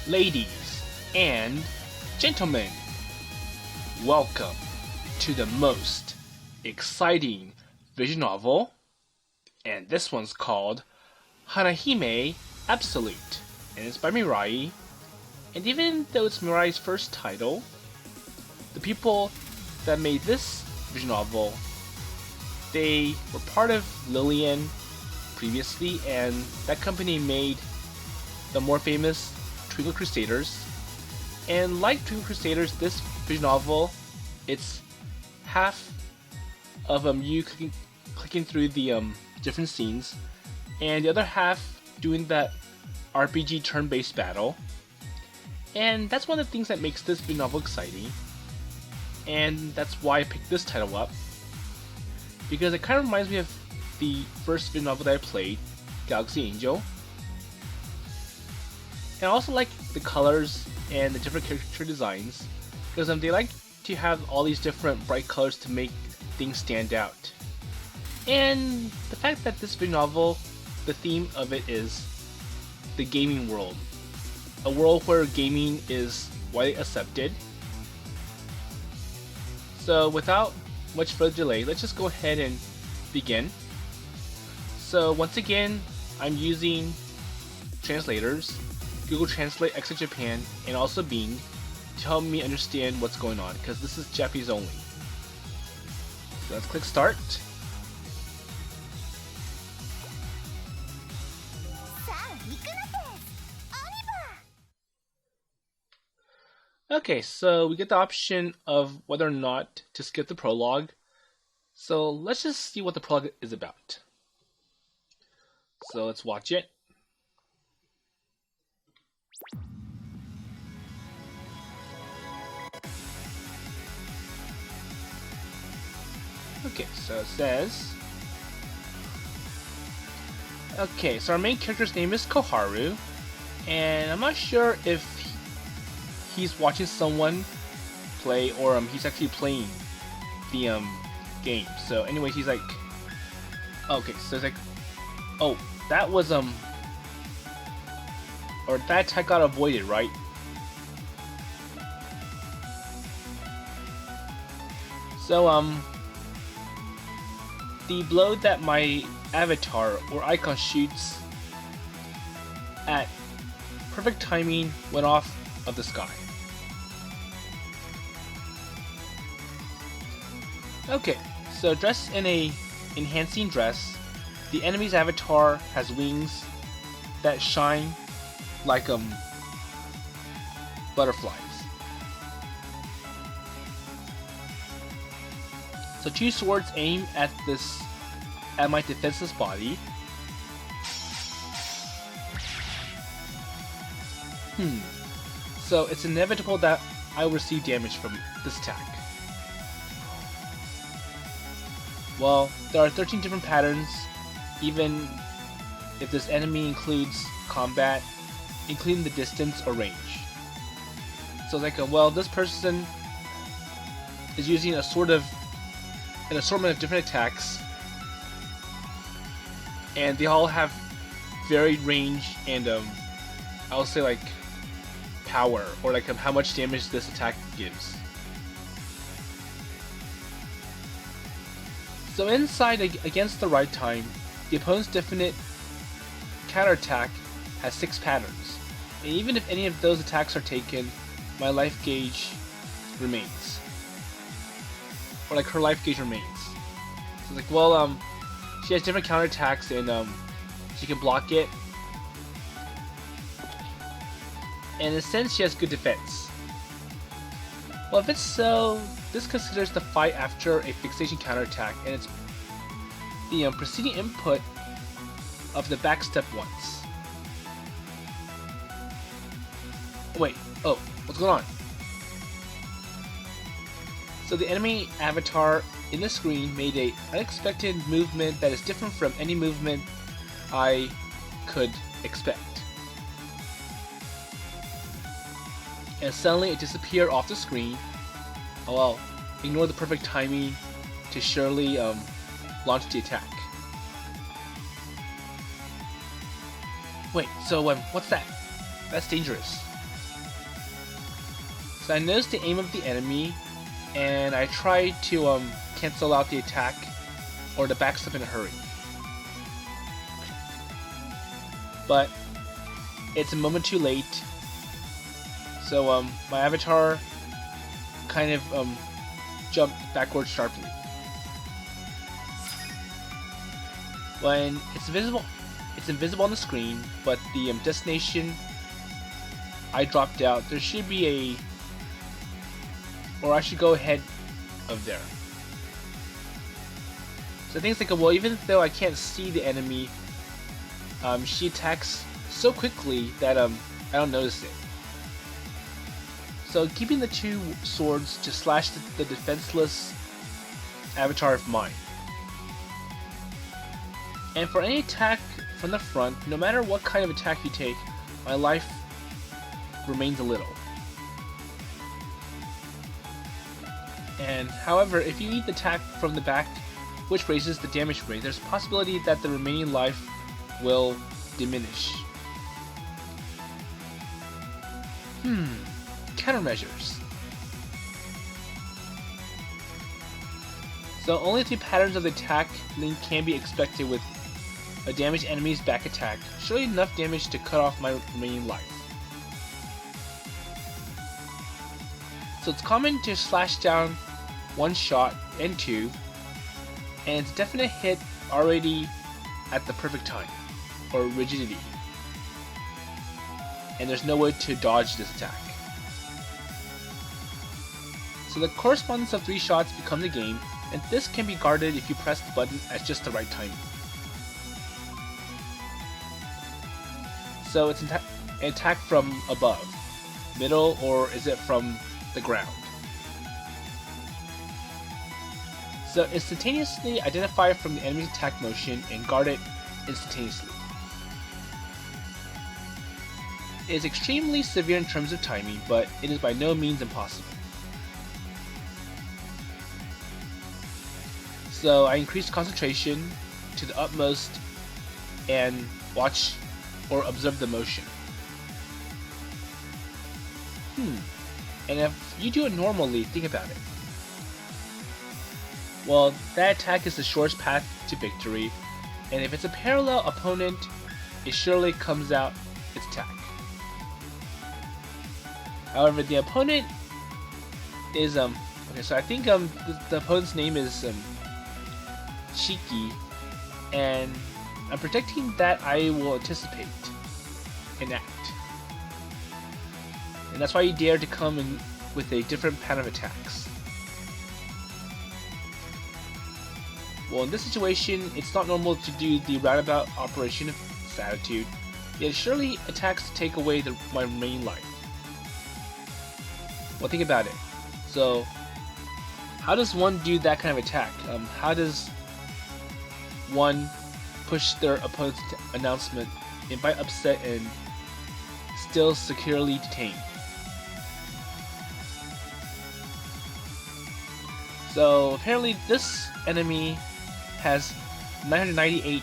Ladies and gentlemen, welcome to the most exciting visual novel, and this one's called Hanahime Absolute, and it's by Mirai. And even though it's Mirai's first title, the people that made this visual novel, they were part of Lillian previously, and that company made the more famous Twinkle Crusaders. And like Twinkle Crusaders, this visual novel, it's half of you clicking through the different scenes, and the other half doing that RPG turn-based battle. And that's one of the things that makes this visual novel exciting, and that's why I picked this title up, because it kind of reminds me of the first visual novel that I played, Galaxy Angel. And I also like the colors and the different character designs, because they like to have all these different bright colors to make things stand out. And the fact that this visual novel, the theme of it is the gaming world. A world where gaming is widely accepted. So without much further delay, let's just go ahead and begin. So once again, I'm using translators, Google Translate, Exit Japan, and also Bing to help me understand what's going on, because this is Japanese only. So let's click start. Okay, so we get the option of whether or not to skip the prologue. So let's just see what the prologue is about. So let's watch it. Okay, so it says... Okay, so our main character's name is Koharu, and I'm not sure if he's watching someone play or he's actually playing the game. So anyway, he's like... Okay, so it's like... Oh, that was or that attack got avoided, right? So the blow that my avatar or icon shoots at perfect timing went off of the sky. Okay, so dressed in a enhancing dress, the enemy's avatar has wings that shine like butterflies. So two swords aim at my defenseless body. So it's inevitable that I will receive damage from this attack. Well, there are 13 different patterns, even if this enemy includes combat, including the distance or range. So it's like, well, this person is using an assortment of different attacks, and they all have varied range and I would say like power, or like how much damage this attack gives. So inside against the right time, the opponent's definite counterattack has 6 patterns, and even if any of those attacks are taken, my life gauge remains. Or like her life gauge remains. So it's like, well, she has different counterattacks and she can block it. And in a sense, she has good defense. Well, if it's so, this considers the fight after a fixation counterattack, and it's the preceding input of the backstep once. Wait, oh, what's going on? So the enemy avatar in the screen made an unexpected movement that is different from any movement I could expect. And suddenly it disappeared off the screen. Oh well, ignore the perfect timing to surely launch the attack. Wait, so what's that? That's dangerous. So I notice the aim of the enemy, and I try to cancel out the attack or the backstep in a hurry. But it's a moment too late, so my avatar kind of jumped backwards sharply. When it's invisible on the screen, but the destination I dropped out, there should be or I should go ahead of there. So I think it's like, well, even though I can't see the enemy, she attacks so quickly that I don't notice it. So keeping the two swords to slash the defenseless avatar of mine. And for any attack from the front, no matter what kind of attack you take, my life remains a little. And however, if you eat the attack from the back, which raises the damage rate, there's a possibility that the remaining life will diminish. Countermeasures. So only 3 patterns of the attack link can be expected with a damaged enemy's back attack, surely enough damage to cut off my remaining life. So it's common to slash down 1 shot and 2, and it's a definite hit already at the perfect time, or rigidity. And there's no way to dodge this attack. So the correspondence of 3 shots becomes a game, and this can be guarded if you press the button at just the right time. So it's an attack from above, middle, or is it from the ground? So instantaneously identify from the enemy's attack motion and guard it instantaneously. It is extremely severe in terms of timing, but it is by no means impossible. So I increase concentration to the utmost and watch or observe the motion. And if you do it normally, think about it. Well, that attack is the shortest path to victory, and if it's a parallel opponent, it surely comes out its attack. However, the opponent is okay, so I think the opponent's name is Shiki, and I'm predicting that I will anticipate an act. And that's why you dare to come in with a different pattern of attacks. Well, in this situation, it's not normal to do the roundabout operation of this attitude, yet surely attacks to take away my remaining life. Well, think about it. So, how does one do that kind of attack? How does one push their opponent's announcement, invite upset, and still securely detained? So apparently this enemy has 998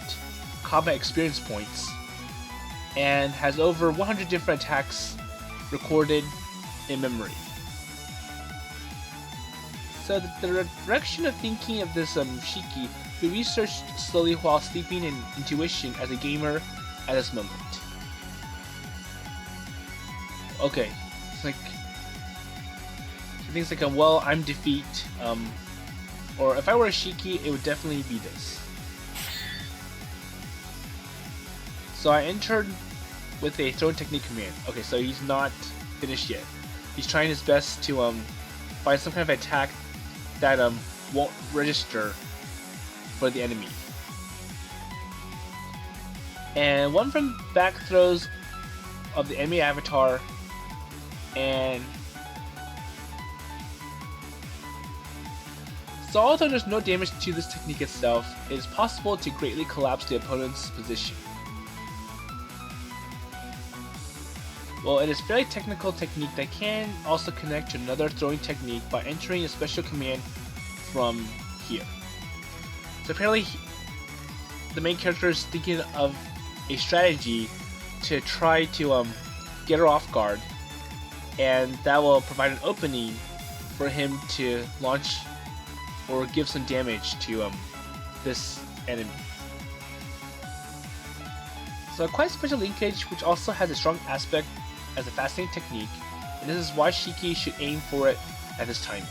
combat experience points and has over 100 different attacks recorded in memory. So the direction of thinking of this Shiki we researched slowly while sleeping in intuition as a gamer at this moment. Okay, it's like things like well, I'm defeat, or if I were a Shiki, it would definitely be this. So I entered with a throwing technique command. Okay, so he's not finished yet. He's trying his best to find some kind of attack that won't register for the enemy. And one from back throws of the enemy avatar, and so although there's no damage to this technique itself, it is possible to greatly collapse the opponent's position. Well, it is a very technical technique that can also connect to another throwing technique by entering a special command from here. So apparently the main character is thinking of a strategy to try to get her off guard, and that will provide an opening for him to launch or give some damage to this enemy. So a quite special linkage, which also has a strong aspect as a fascinating technique, and this is why Shiki should aim for it at this time.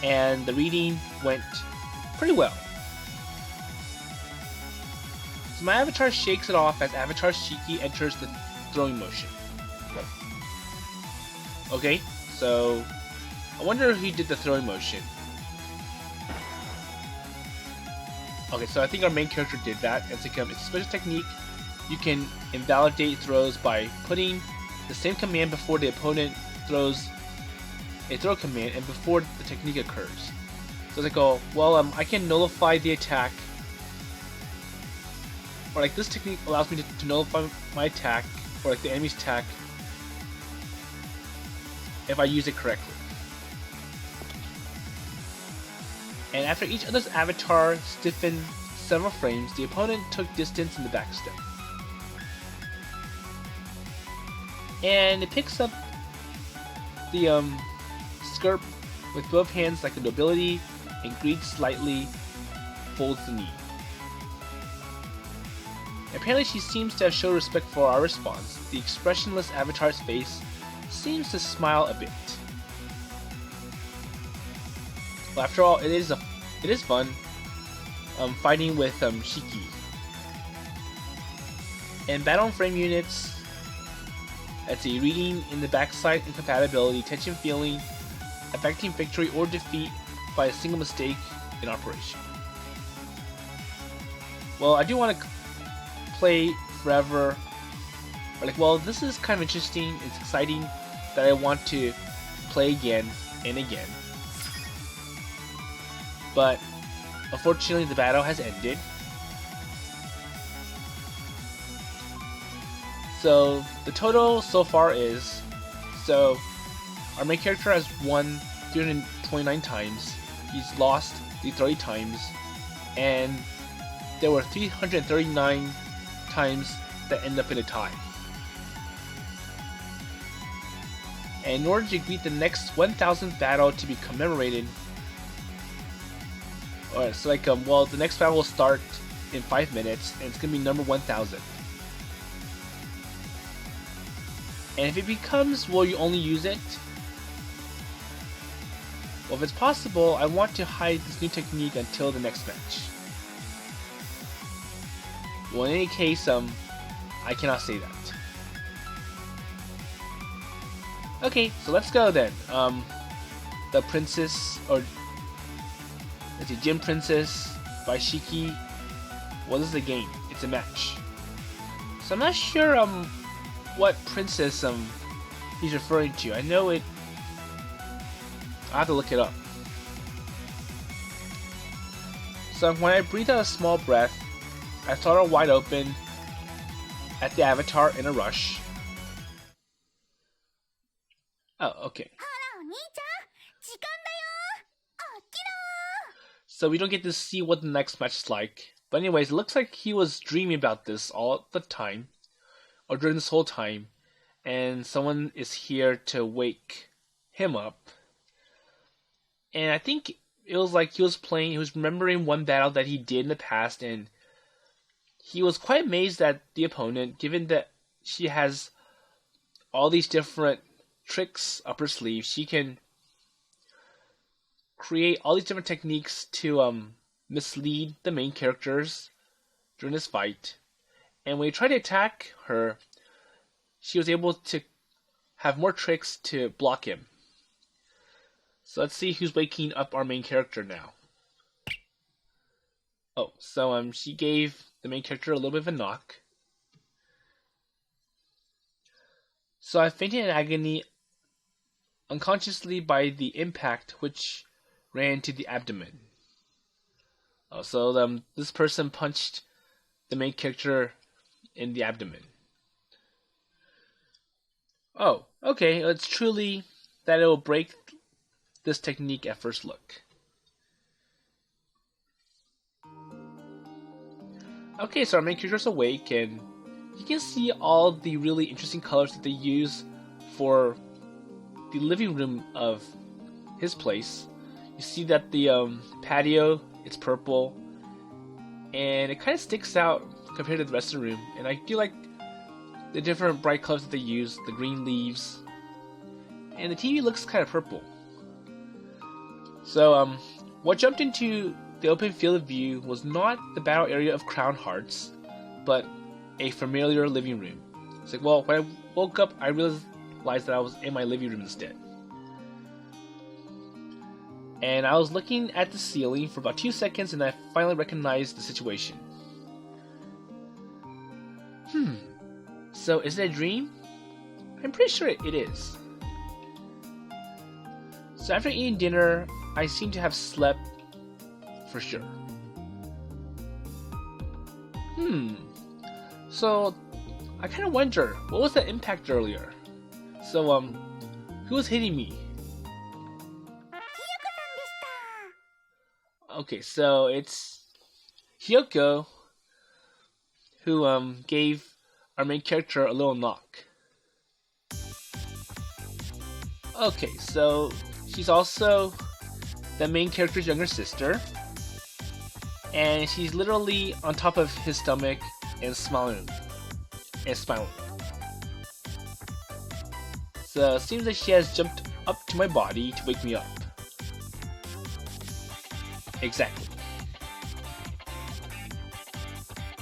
And the reading went pretty well. So my avatar shakes it off as Avatar Shiki enters the throwing motion. Okay, so I wonder if he did the throwing motion. Okay, so I think our main character did that. It's a special technique. You can invalidate throws by putting the same command before the opponent throws a throw command and before the technique occurs. So they go, well, I can nullify the attack, or like this technique allows me to nullify my attack, or like the enemy's attack, if I use it correctly. And after each other's avatar stiffened several frames, the opponent took distance in the backstep. And it picks up the skirt with both hands like a nobility and greed slightly folds the knee. Apparently she seems to have shown respect for our response. The expressionless avatar's face seems to smile a bit. Well, after all, it is fun fighting with Shiki. And battle frame units, that's a reading in the backside incompatibility, tension feeling, affecting victory or defeat by a single mistake in operation. Well, I do want to play forever. Or like, well, this is kind of interesting, it's exciting that I want to play again and again. But unfortunately the battle has ended. So the total so far is, so our main character has won 329 times, he's lost 30 times, and there were 339 times that end up in a tie. And in order to beat the next 1000th battle to be commemorated, alright, so like, well, the next battle will start in 5 minutes, and it's gonna be number 1000. And if it becomes, will you only use it? Well, if it's possible, I want to hide this new technique until the next match. Well, in any case, I cannot say that. Okay, so let's go then. The Princess, or let's see, Gym Princess by Shiki. Well, this is a game. It's a match. So I'm not sure what princess he's referring to. I know it. I have to look it up. So when I breathe out a small breath, I startle wide open at the avatar in a rush. Oh, okay. So we don't get to see what the next match is like. But anyways, it looks like he was dreaming about this all the time, or during this whole time, and someone is here to wake him up. And I think it was like he was remembering one battle that he did in the past, and he was quite amazed at the opponent, given that she has all these different tricks up her sleeve. She can create all these different techniques to mislead the main characters during this fight. And when you try to attack her, she was able to have more tricks to block him. So let's see who's waking up our main character now. Oh, so she gave the main character a little bit of a knock. So I fainted in agony unconsciously by the impact which ran to the abdomen. Oh, so this person punched the main character in the abdomen. Oh, okay, it's truly that it will break this technique at first look. Okay, so our main character is awake, and you can see all the really interesting colors that they use for the living room of his place. You see that the patio, it's purple, and it kind of sticks out compared to the rest of the room. And I do like the different bright colors that they use, the green leaves, and the TV looks kind of purple. So what jumped into the open field of view was not the battle area of Crown Hearts, but a familiar living room. It's like, well, when I woke up, I realized that I was in my living room instead. And I was looking at the ceiling for about 2 seconds, and I finally recognized the situation. So is it a dream? I'm pretty sure it is. So after eating dinner, I seem to have slept for sure. So I kind of wonder, what was the impact earlier? So who was hitting me? Okay, so it's Hiyoko who gave our main character a little knock. Okay, so she's also the main character's younger sister, and she's literally on top of his stomach and smiling. So it seems like she has jumped up to my body to wake me up. Exactly.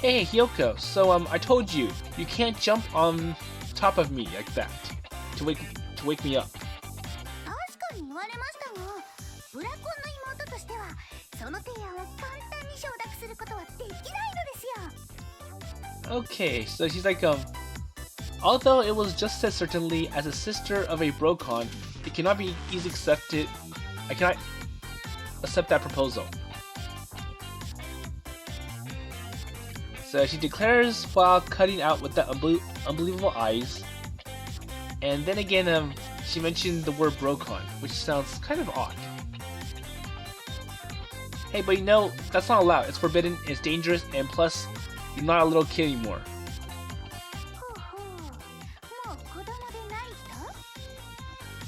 Hey Hiyoko, so I told you can't jump on top of me like that to wake me up. Okay, so she's like although it was just said certainly as a sister of a Brocon, it cannot be easily accepted. I cannot accept that proposal. So she declares while cutting out with that unbelievable eyes. And then again, she mentioned the word Brocon, which sounds kind of odd. Hey, but you know, that's not allowed. It's forbidden, it's dangerous, and plus, you're not a little kid anymore.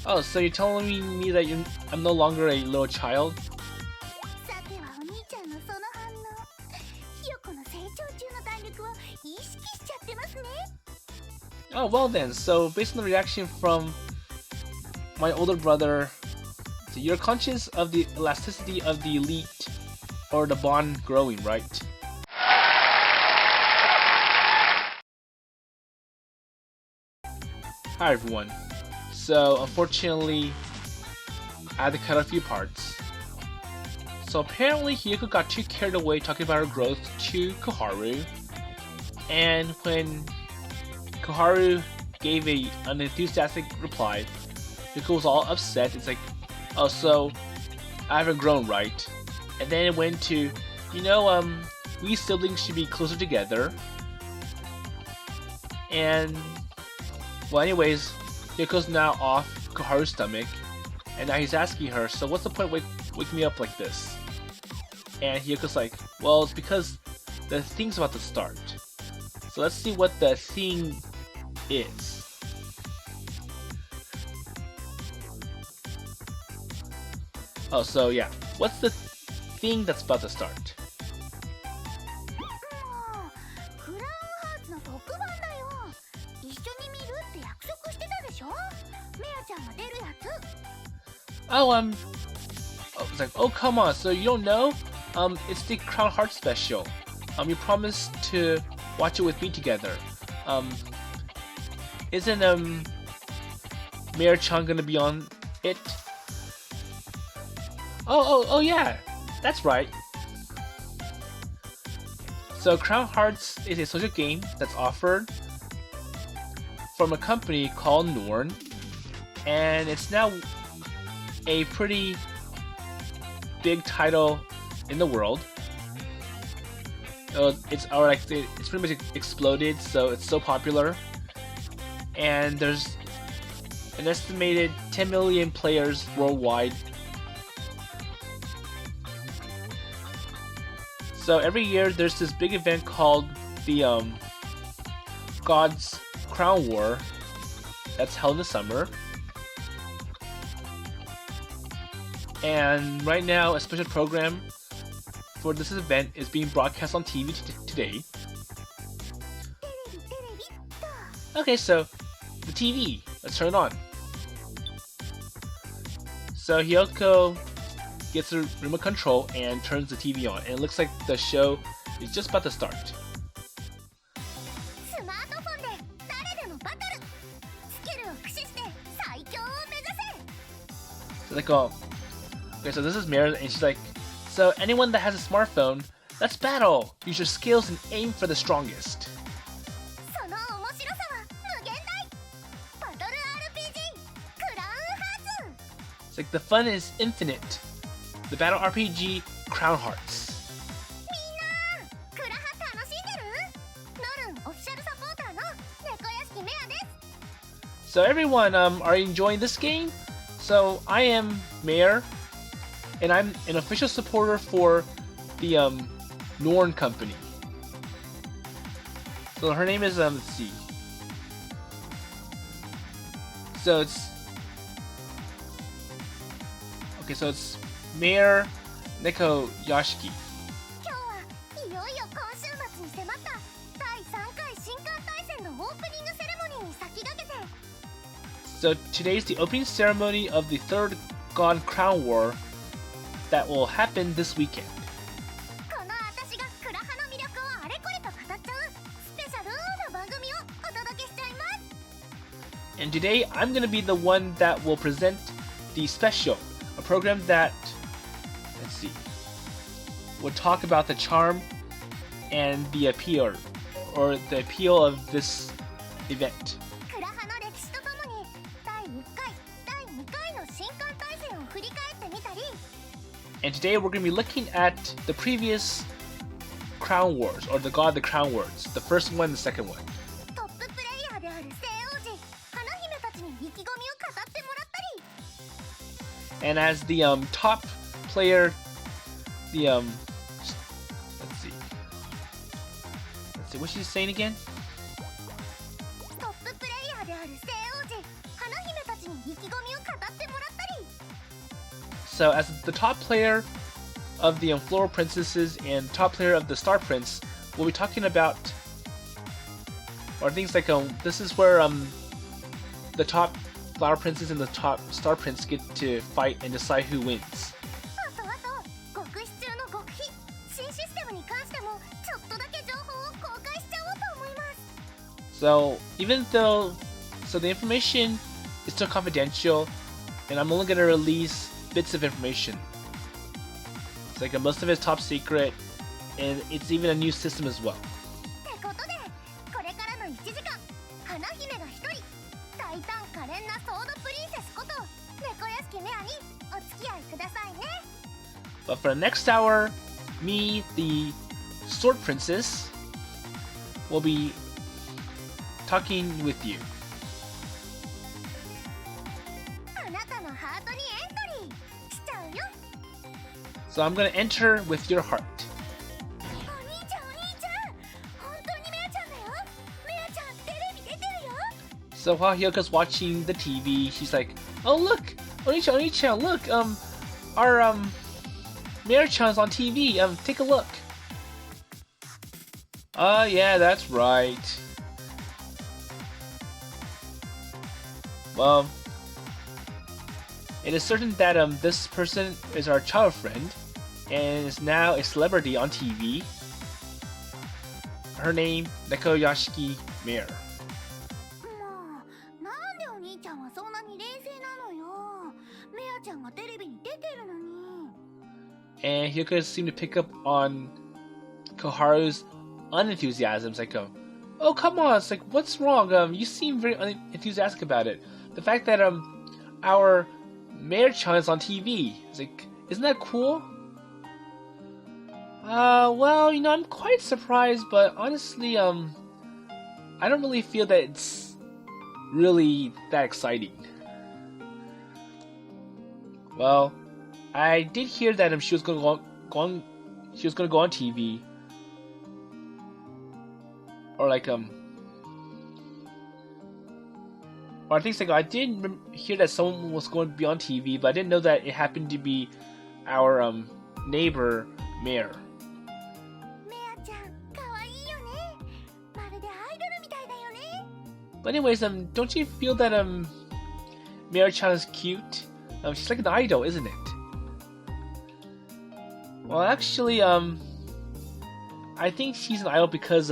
Oh, so you're telling me that I'm no longer a little child? Oh, well then, so based on the reaction from my older brother, so you're conscious of the elasticity of the elite, or the bond growing, right? Hi everyone. So unfortunately, I had to cut a few parts. So apparently Hiyoko got too carried away talking about her growth to Koharu, and when Koharu gave an unenthusiastic reply, Hiyoko was all upset. It's like, oh, so I haven't grown, right? And then it went to, we siblings should be closer together. And, well, anyways, Hiyoko's now off Koharu's stomach, and now he's asking her, so what's the point of waking me up like this? And Hiyoko's like, well, it's because the thing's about to start. So let's see what the thing is. Oh, so yeah, what's the thing that's about to start? It's like, oh come on, so you don't know? It's the Crown Hearts special. You promised to watch it with me together. Isn't Maher-chan gonna be on it? Oh yeah, that's right. So Crown Hearts is a social game that's offered from a company called Norn, and it's now a pretty big title in the world. It's pretty much exploded, so it's so popular, and there's an estimated 10 million players worldwide. So every year there's this big event called the God's Crown War that's held in the summer. And right now, a special program for this event is being broadcast on TV today. Okay, so the TV, let's turn it on. So Hiyoko gets the remote control and turns the TV on, and it looks like the show is just about to start. So like, oh, okay, so this is Maher, and she's like, so anyone that has a smartphone, let's battle! Use your skills and aim for the strongest. It's like the fun is infinite. The battle RPG Crown Hearts. So everyone, are you enjoying this game? So I am Maher, and I'm an official supporter for the Norn company. So her name is let's see. So it's okay. So it's Maher Neko Yashiki. So today's the opening ceremony of the third God Crown War that will happen this weekend. And today I'm going to be the one that will present the special, a program that, let's see, will talk about the charm and the appeal, or the appeal of this event. And today we're going to be looking at the previous Crown Wars, or the Crown Wars, the first one and the second one. And as the top player, the let's see, what she's saying again? So as the top player of the Floral Princesses and top player of the Star Prince, we'll be talking about, or things like this is where the top Flower Princess and the top Star Prince get to fight and decide who wins. So even though, the information is still confidential, and I'm only gonna release bits of information. It's like most of it is top secret, and it's even a new system as well. But for the next hour, me, the Sword Princess, will be talking with you. So I'm gonna enter with your heart. So while Hiyoko's watching the TV, she's like, "Oh look, Oni-chan, look, our Maher-chan's on TV. Take a look." Yeah, that's right. Well, it is certain that this person is our child friend, and is now a celebrity on TV. Her name, Neko Yashiki Maher. And Hiyoko seemed to pick up on Koharu's unenthusiasm. It's like, oh come on, it's like, what's wrong? You seem very unenthusiastic about it. The fact that our Maher-chan is on TV. It's like, isn't that cool? Well, I'm quite surprised, but honestly, I don't really feel that it's really that exciting. Well, I did hear that she was gonna go on TV, or like Or I think it's like I did hear that someone was going to be on TV, but I didn't know that it happened to be our neighbor Maher. But anyways, don't you feel that Maher-chan is cute? She's like an idol, isn't it? Well, actually, I think she's an idol because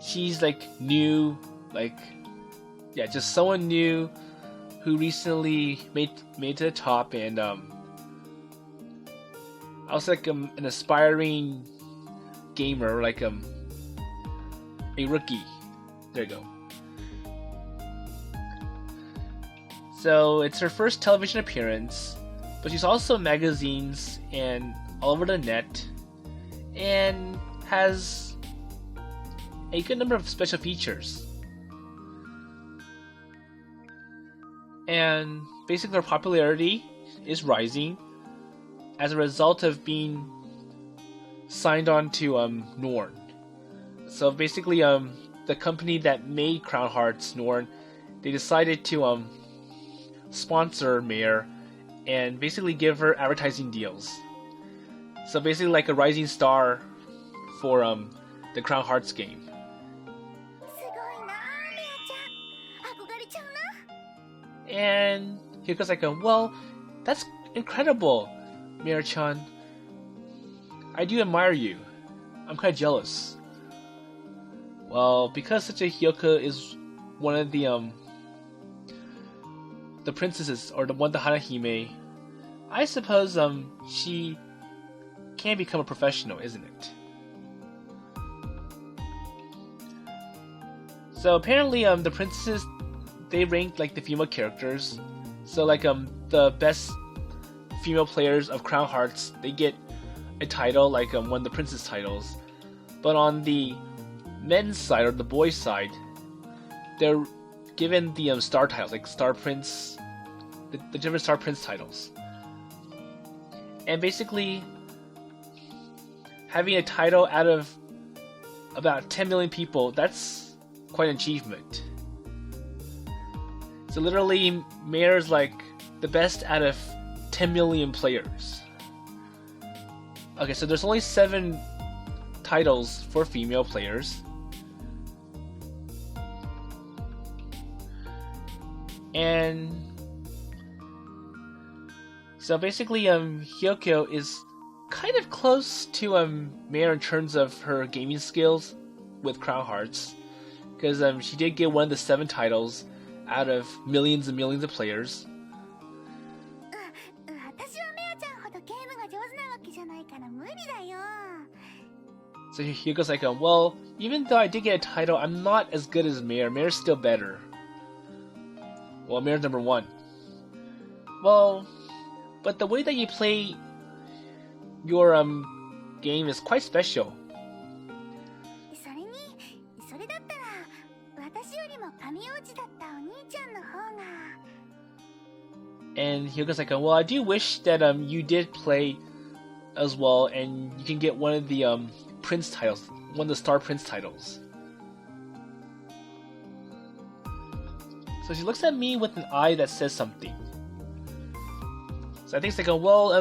she's like new, like yeah, just someone new who recently made to the top, and I was like an aspiring gamer, like a rookie. There you go. So it's her first television appearance, but she's also in magazines and all over the net, and has a good number of special features. And basically her popularity is rising as a result of being signed on to Norn. So basically the company that made Crown Hearts, Norn, they decided to sponsor Maher and basically give her advertising deals. So basically like a rising star for the Crown Hearts game. And Hiyoko's like, well, that's incredible, Maher-chan. I do admire you. I'm kind of jealous. Well, because such a Hiyoko is one of the princesses, or the Hanahime, I suppose she can become a professional, isn't it? So apparently the princesses, they ranked like the female characters. So like the best female players of Crown Hearts, they get a title, like one of the princess titles. But on the men's side, or the boys' side, they're given the star titles, like Star Prince, the different Star Prince titles. And basically, having a title out of about 10 million people, that's quite an achievement. So literally, Maher's like the best out of 10 million players. Okay, so there's only 7 titles for female players. And so basically, Hiyoko is kind of close to Maher in terms of her gaming skills with Crown Hearts, because she did get one of the 7 titles out of millions and millions of players. So Hiyoko's like, well, even though I did get a title, I'm not as good as Maher. Maher's still better. Well, Maher's number 1. Well, but the way that you play your game is quite special. And Hiyoko's like, well, I do wish that you did play as well, and you can get one of the Prince titles, one of the Star Prince titles. So she looks at me with an eye that says something. So I think it's like, well,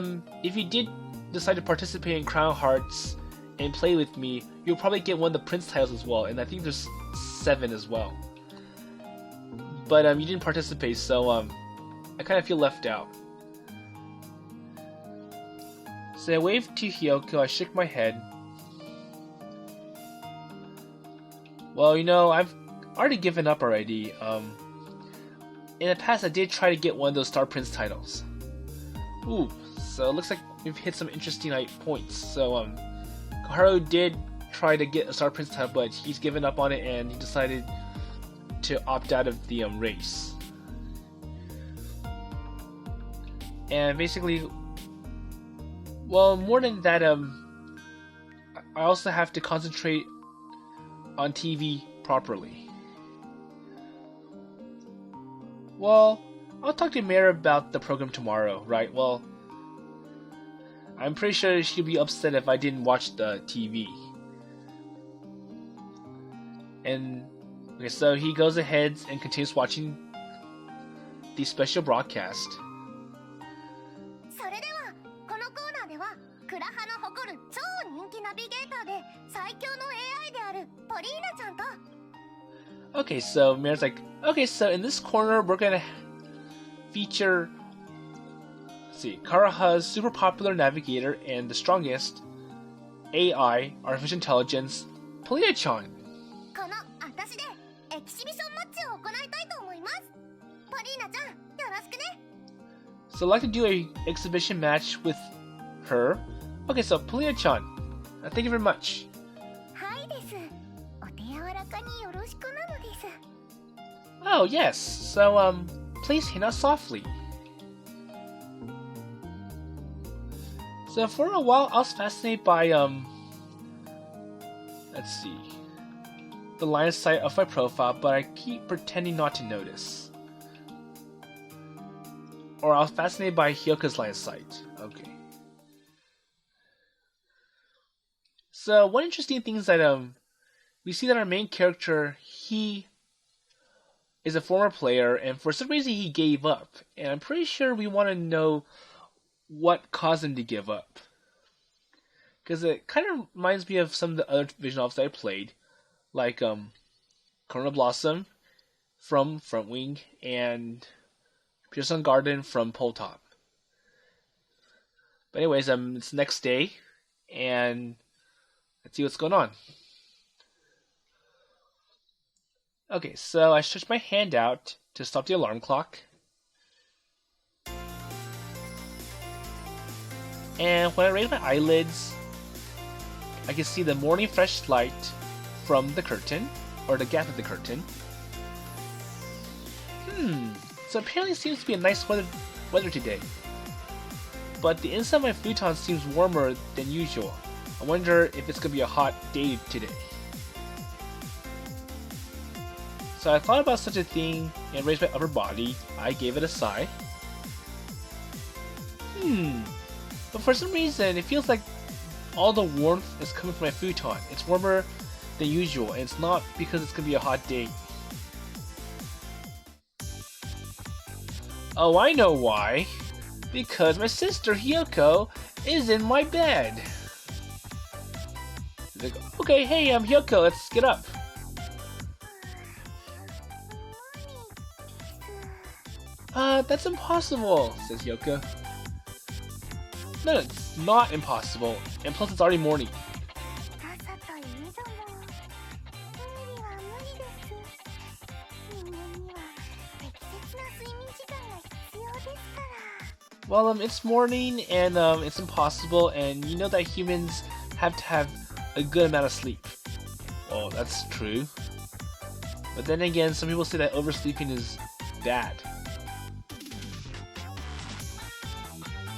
if you did decide to participate in Crown Hearts and play with me, you'll probably get one of the Prince titles as well, and I think there's 7 as well. But you didn't participate, so I kind of feel left out. So I waved to Hiyoko, I shook my head. Well, you know, I've already given up already. In the past, I did try to get one of those Star Prince titles. Ooh, so it looks like we've hit some interesting points. So, Koharu did try to get a Star Prince title, but he's given up on it and he decided to opt out of the race. And basically, well, more than that, I also have to concentrate on TV properly. Well, I'll talk to Maher about the program tomorrow, right? Well, I'm pretty sure she'll be upset if I didn't watch the TV. And Okay, so he goes ahead and continues watching the special broadcast. それではこのコーナーではクラハの誇る超人気ナビゲーターで最強の AI であるポリーナちゃんと Okay, so Mayor's like, okay, so in this corner we're gonna feature, let's see, Karaha's super popular navigator and the strongest AI, artificial intelligence, Polina-chan. この私でエキシビションマッチを行いたいと思います。ポリーナちゃん、よろしくね。So I'd like to do a exhibition match with her. Okay, so Polina-chan, thank you very much. はいです。お手柔らかによろしくなのです。Oh yes, so please hit us softly. So for a while I was fascinated by let's see, the line of sight of my profile, but I keep pretending not to notice. Or I was fascinated by Hiyoko's line of sight. Okay. So one interesting thing is that we see that our main character, he is a former player, and for some reason he gave up. And I'm pretty sure we want to know what caused him to give up. Because it kind of reminds me of some of the other visual novels that I played, like Corona Blossom from Front Wing and Pure Sun Garden from Pole Top. But anyways, it's the next day, and let's see what's going on. Okay, so I stretch my hand out to stop the alarm clock. And when I raise my eyelids, I can see the morning fresh light from the curtain, or the gap of the curtain. So apparently it seems to be a nice weather today. But the inside of my futon seems warmer than usual. I wonder if it's going to be a hot day today. So I thought about such a thing and raised my upper body. I gave it a sigh. But for some reason, it feels like all the warmth is coming from my futon. It's warmer than usual, and it's not because it's going to be a hot day. Oh, I know why. Because my sister Hiyoko is in my bed. Like, okay, hey, Hiyoko, let's get up. That's impossible, says Hiyoko. No, it's not impossible, and plus it's already morning. Well, it's morning, and it's impossible, and you know that humans have to have a good amount of sleep. Well, that's true. But then again, some people say that oversleeping is bad.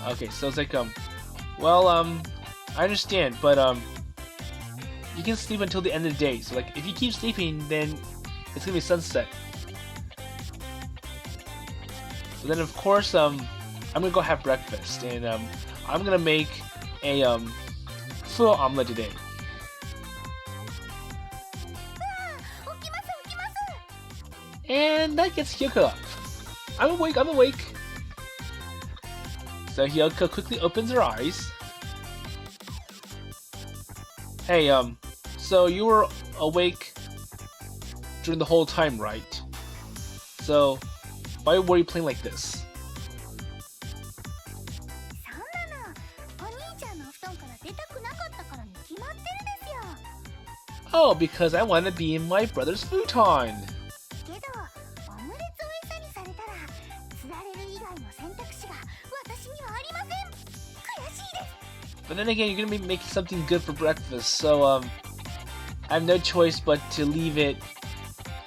Okay, so it's like, well, I understand, but, you can sleep until the end of the day. So, like, if you keep sleeping, then it's gonna be sunset. So then, of course, I'm gonna go have breakfast, and, I'm gonna make a, full omelet today. And that gets Hiyoko up. I'm awake. So Hiyoko quickly opens her eyes. Hey, so you were awake during the whole time, right? So, why were you playing like this? Oh, because I want to be in my brother's futon. But then again, you're gonna be making something good for breakfast, so I have no choice but to leave it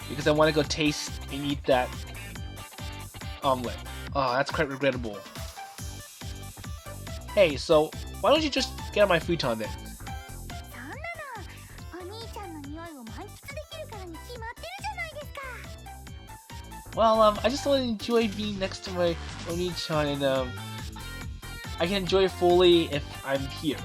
because I want to go taste and eat that omelet. Oh, that's quite regrettable. Hey, so why don't you just get on my futon then? Well, I just want to enjoy being next to my Oni-chan, and I can enjoy it fully if I'm here.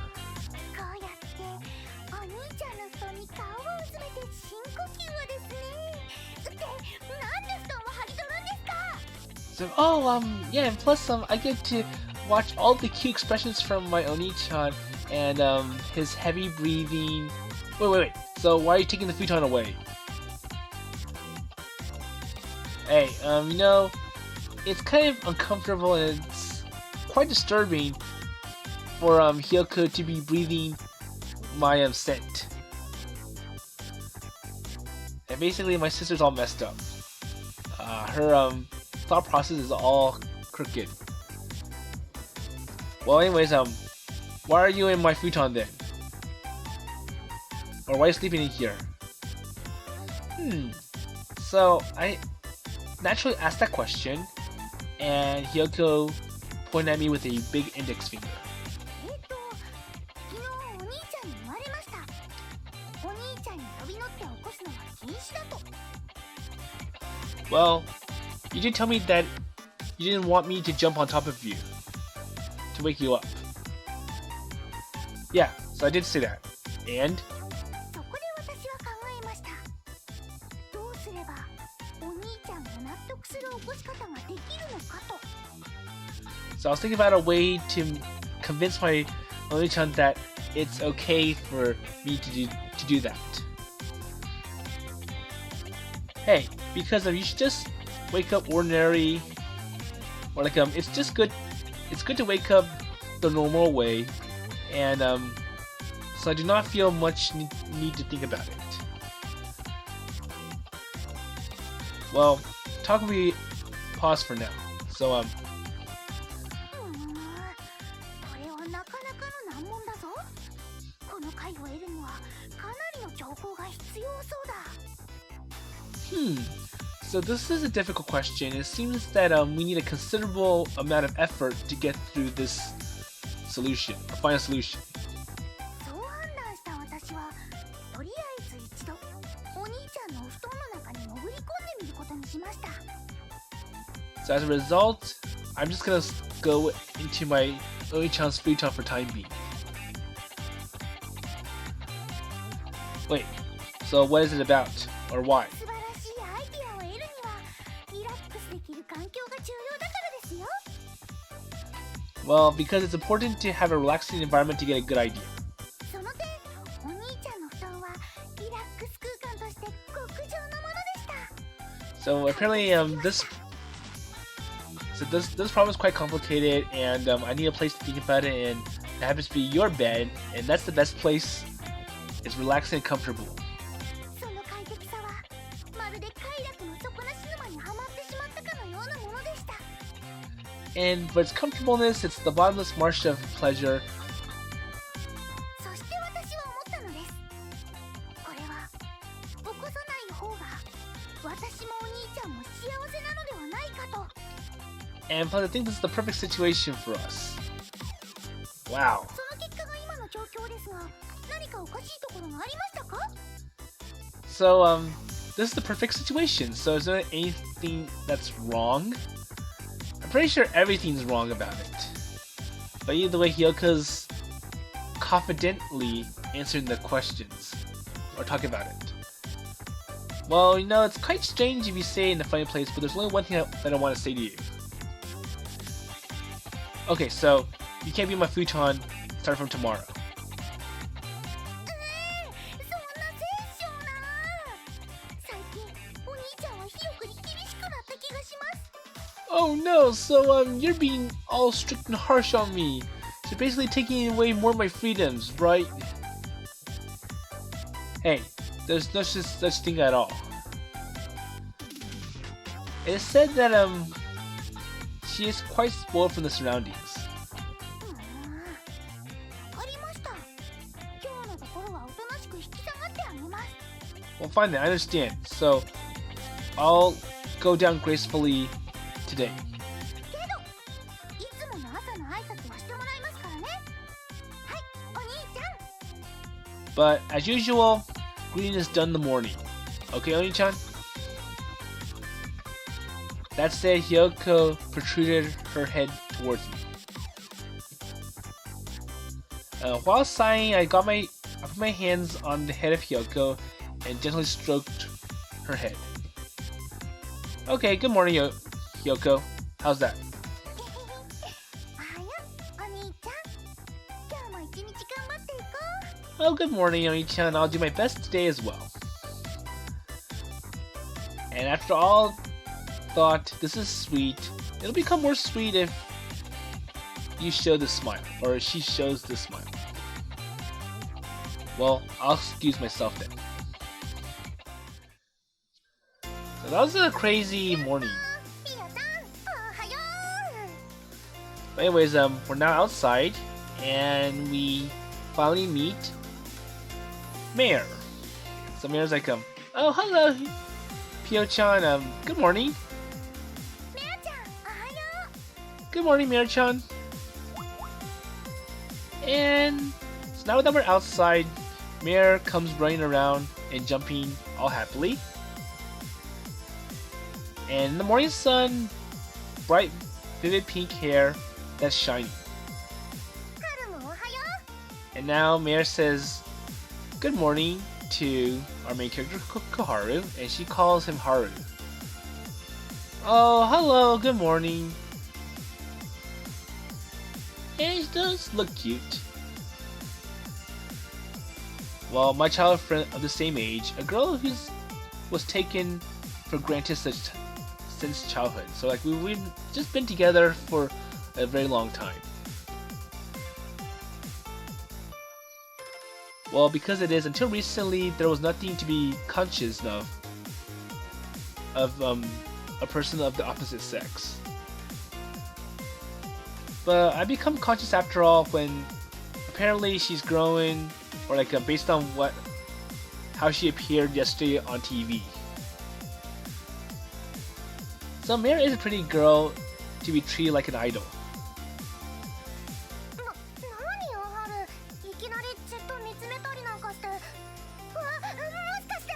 So, oh, yeah, and plus, I get to watch all the cute expressions from my Oni-chan, and, his heavy breathing. Wait. So, why are you taking the futon away? Hey, you know, it's kind of uncomfortable and it's quite disturbing for, Hiyoko to be breathing my, scent. And basically, my sister's all messed up. Her, thought process is all crooked. Well, anyways, why are you in my futon then? Or why are you sleeping in here? So, I naturally asked that question, and Hiyoko pointed at me with a big index finger. Well, you did tell me that you didn't want me to jump on top of you to wake you up. Yeah, so I did say that. And? So I was thinking about a way to convince my Oni-chan that it's okay for me to do that. Hey, because you should just wake up ordinary, or like it's just good. It's good to wake up the normal way, and so I do not feel much need to think about it. Well, talk will be paused for now. So So this is a difficult question. It seems that we need a considerable amount of effort to get through this solution, or find a solution. So as a result, I'm just gonna go into my Oni-chan's futon for time being. Wait, so what is it about, or why? Well, because it's important to have a relaxing environment to get a good idea. So apparently, this problem is quite complicated, and I need a place to think about it, and it happens to be your bed, and that's the best place. It's relaxing and comfortable. And for its comfortableness, it's the bottomless marsh of pleasure. And plus, I think this is the perfect situation for us. Wow. So, this is the perfect situation. So, is there anything that's wrong? I'm pretty sure everything's wrong about it. But either way, Hiyoko's confidently answering the questions, or talking about it. Well, you know, it's quite strange if you say it in a funny place, but there's only one thing that I want to say to you. Okay, so, you can't be my futon starting from tomorrow. Oh no, so you're being all strict and harsh on me. So basically taking away more of my freedoms, right? Hey, there's no such thing at all. It is said that she is quite spoiled from the surroundings. Well, fine then, I understand. So, I'll go down gracefully today. But, as usual, greeting is done in the morning. Okay, Oni-chan? That said, Hiyoko protruded her head towards me. While sighing, I put my hands on the head of Hiyoko and gently stroked her head. Okay, good morning, Hiyoko. How's that? おはよう、お兄ちゃん。今日も一日頑張っていこう。 Oh, good morning, Oni-chan. I'll do my best today as well. And after all thought, this is sweet. It'll become more sweet if you show the smile, or she shows the smile. Well, I'll excuse myself then. So that was a crazy morning. ひよちゃん、おはよう。 But anyways, we're now outside, and we finally meet Maher. So Maher's like, oh, hello, Pio-chan, good morning. みやちゃん、おはよう。 Good morning, Maher-chan. And so now that we're outside, Maher comes running around and jumping all happily. And in the morning sun, bright, vivid pink hair that's shiny. 春もおはよ And now Maher says good morning to our main character Koharu, and she calls him Haru. Oh, hello, good morning. And he does look cute. Well, my childhood friend of the same age, a girl who was taken for granted since childhood. So like we've just been together for a very long time. Well, because it is, until recently, there was nothing to be conscious of a person of the opposite sex. But I become conscious after all when apparently she's growing, or like based on how she appeared yesterday on TV. So Maher is a pretty girl to be treated like an idol. う。何よ、春。いきなりじっと見つめたりなんかして。うわ、もしかして。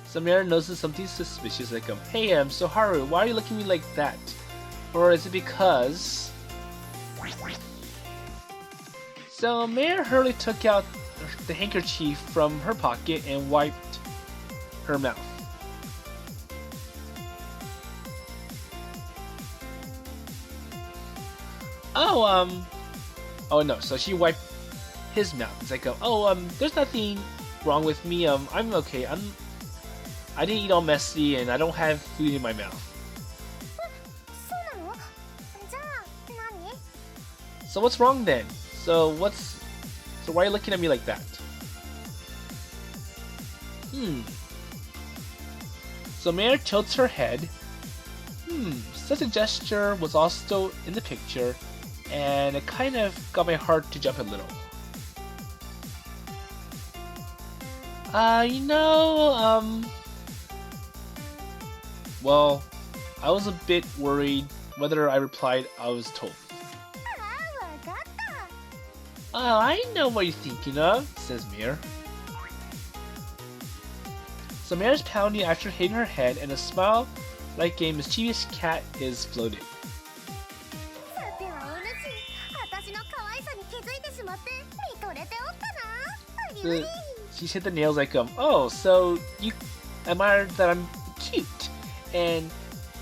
So Maher notices something suspicious, like hey, so Haru, why are you looking at me like that? Or is it because? So Maher hurriedly took out the handkerchief from her pocket and wiped her mouth. Oh no, so she wiped his mouth. It's like, there's nothing wrong with me. I'm okay. I didn't eat all messy and I don't have food in my mouth. そうなの？じゃあ、何？ So what's wrong then? So why are you looking at me like that? So Maher tilts her head. Such a gesture was also in the picture, and it kind of got my heart to jump a little. Well, I was a bit worried whether I replied I was told. ああ、わかった。 Oh, I know what you're thinking of, says Maher. So Maher's pounding after hitting her head, and a smile like a mischievous cat is floated. さてはお主、私の可愛さに気づいてしまって見とれておったな。うりうり。 She's hit the nails like, oh, so you admire that I'm cute, and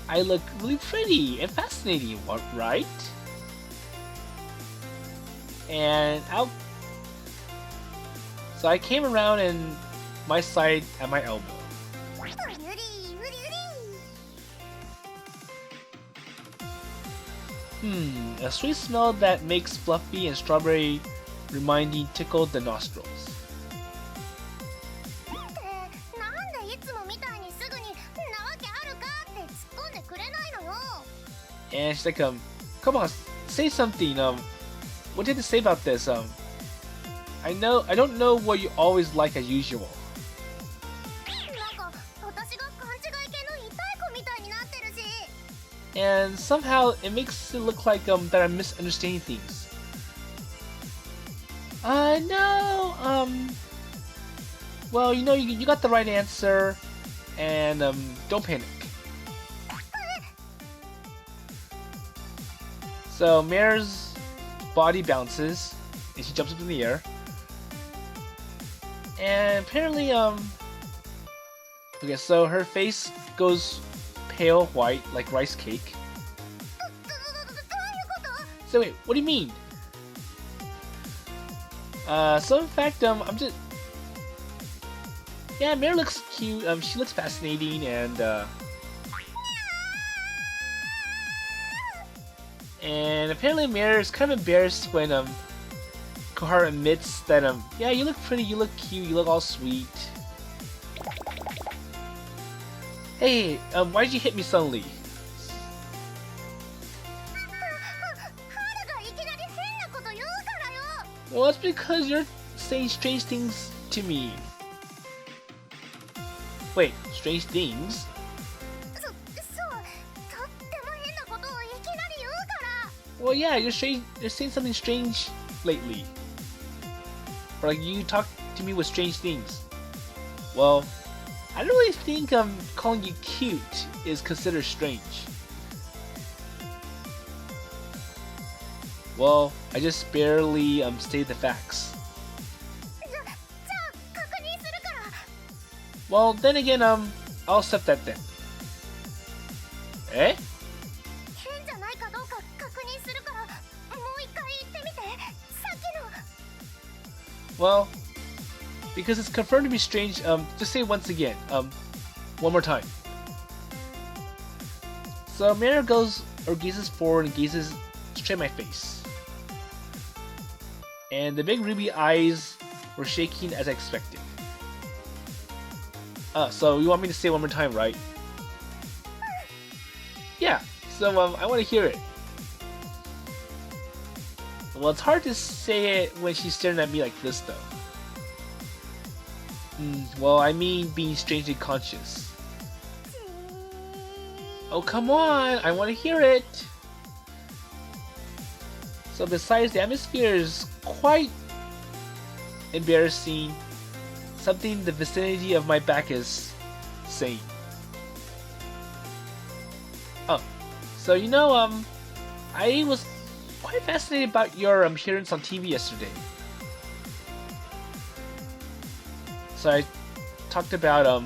I look really pretty and fascinating, right? And so I came around and my side at my elbow. うりうりうりうり。 A sweet smell that makes fluffy and strawberry reminding tickled the nostrils. ってなんでいつもみたいにすぐに「なわけあるか?」って突っ込んでくれないのよ。 And she's like, come on, say something. What did they say about this? I don't know what you always like as usual. なんか私が勘違い系の痛い子みたいになってるし。 And somehow it makes it look like that I'm misunderstanding things. No, well, you got the right answer, and don't panic. So Mare's body bounces, and she jumps up in the air. And apparently, okay, so her face goes pale white like rice cake. So wait, what do you mean? So in fact, I'm just... Yeah, Maher looks cute, she looks fascinating, and apparently Maher is kind of embarrassed when, Koharu admits that, yeah, you look pretty, you look cute, you look all sweet. Hey, why'd you hit me suddenly? Well, it's because you're saying strange things to me. Wait, strange things? Well, yeah, you're saying something strange lately. Or like you talk to me with strange things. Well, I don't really think calling you cute is considered strange. Well, I just barely stated the facts. Well, then again, I'll accept that then. Eh? Well, because it's confirmed to be strange, just say it once again, one more time. So Maher goes or gazes forward and gazes straight at my face. And the big ruby eyes were shaking as I expected. So you want me to say it one more time, right? Yeah, so I want to hear it. Well, it's hard to say it when she's staring at me like this, though. Well, I mean being strangely conscious. Oh, come on! I want to hear it! So besides, the atmosphere is quite embarrassing. Something the vicinity of my back is saying. Oh, so you know, I was quite fascinated about your appearance on TV yesterday. So I talked about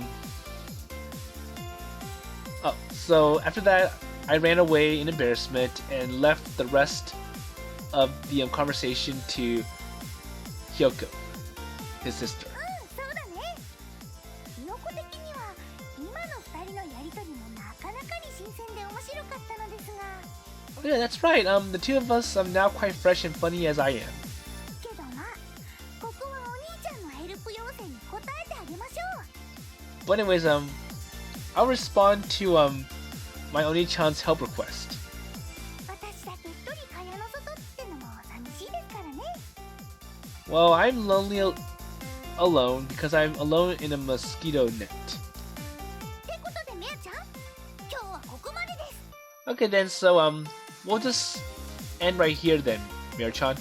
Oh, so after that, I ran away in embarrassment and left the rest of the conversation to Hiyoko, his sister. Oh yeah, that's right. The two of us are now quite fresh and funny as I am. But anyways, I'll respond to my Oni-chan's help request. Well, I'm lonely alone because I'm alone in a mosquito net. Okay then, so we'll just end right here then, Maher-chan.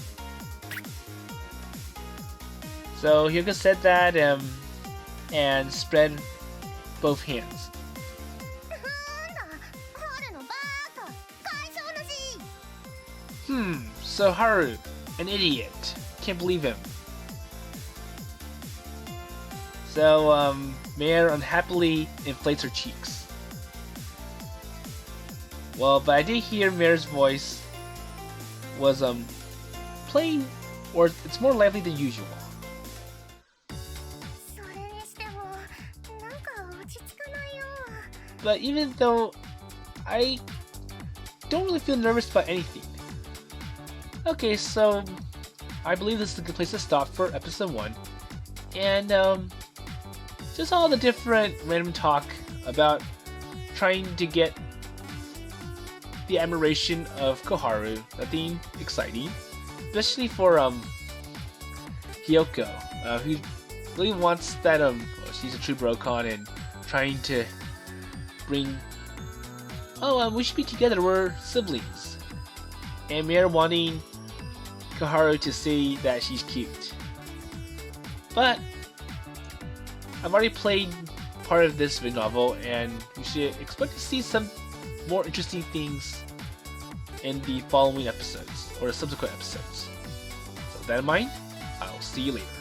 So Hiyoko said that and spread both hands. So Haru, an idiot. Can't believe him. So Maher unhappily inflates her cheeks. Well, but I did hear Maher's voice was playing, or it's more lively than usual. But even though I don't really feel nervous about anything. Okay, so I believe this is a good place to stop for episode 1. And just all the different random talk about trying to get the admiration of Koharu. Nothing exciting. Especially for Hiyoko, who really wants that well, she's a true brocon and trying to bring we should be together, we're siblings. And Maher wanting Koharu to say that she's cute. But I've already played part of this visual novel, and we should expect to see some more interesting things in the following episodes, or subsequent episodes. So with that in mind, I'll see you later.